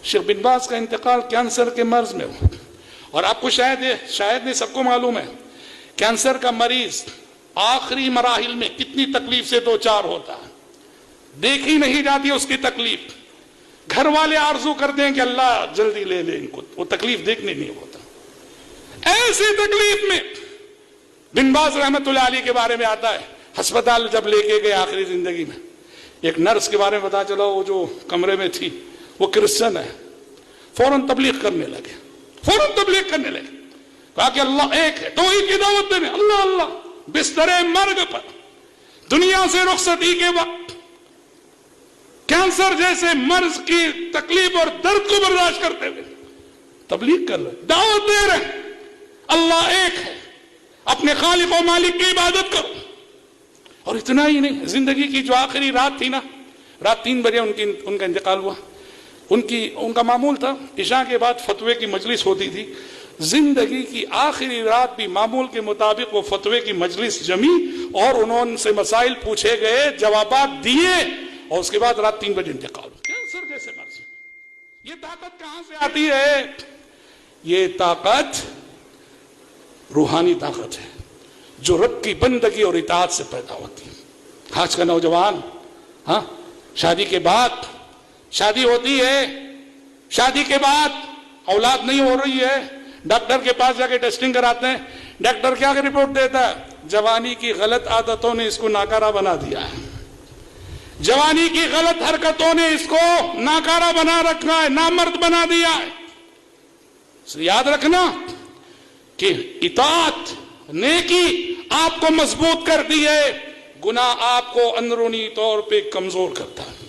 شیخ بن باز کا انتقال کینسر کے مرض میں ہوا، اور آپ کو شاید نہیں، سب کو معلوم ہے کینسر کا مریض آخری مراحل میں کتنی تکلیف سے دوچار ہوتا ہے، دیکھی نہیں جاتی اس کی تکلیف، گھر والے آرزو کرتے ہیں کہ اللہ جلدی لے لے ان کو، وہ تکلیف دیکھنے نہیں ہوتا۔ ایسی تکلیف میں بن باز رحمت اللہ علیہ کے بارے میں آتا ہے، ہسپتال جب لے کے گئے آخری زندگی میں، ایک نرس کے بارے میں پتا چلا وہ جو کمرے میں تھی وہ کرسچن ہے، فوراً تبلیغ کرنے لگے، کہا کہ اللہ ایک ہے، توحید کی دعوت دینے، اللہ اللہ، بستر مرگ پر دنیا سے رخصتی کے وقت کینسر جیسے مرض کی تکلیف اور درد کو برداشت کرتے ہوئے تبلیغ کر رہے، دعوت دے رہے، اللہ ایک ہے، اپنے خالق و مالک کی عبادت کرو۔ اور اتنا ہی نہیں، زندگی کی جو آخری رات تھی نا، رات 3 بجے ان کا انتقال ہوا، ان کا معمول تھا عشاء کے بعد فتوے کی مجلس ہوتی تھی، زندگی کی آخری رات بھی معمول کے مطابق وہ فتوے کی مجلس جمی اور انہوں سے مسائل پوچھے گئے، جوابات دیے، اور اس کے بعد رات 3 بجے انتقال ہوا۔ کینسر جیسے مرض، یہ طاقت کہاں سے آتی ہے؟ یہ طاقت روحانی طاقت ہے جو رب کی بندگی اور اطاعت سے پیدا ہوتی ہے۔ آج کا نوجوان شادی کے بعد شادی ہوتی ہے، شادی کے بعد اولاد نہیں ہو رہی ہے، ڈاکٹر کے پاس جا کے ٹیسٹنگ کراتے ہیں، ڈاکٹر کیا رپورٹ دیتا ہے؟ جوانی کی غلط عادتوں نے اس کو ناکارہ بنا دیا ہے، جوانی کی غلط حرکتوں نے اس کو ناکارہ بنا رکھا ہے، نامرد بنا دیا ہے۔ اس لیے یاد رکھنا کہ اطاعت، نیکی آپ کو مضبوط کرتی ہے، گناہ آپ کو اندرونی طور پہ کمزور کرتا ہے۔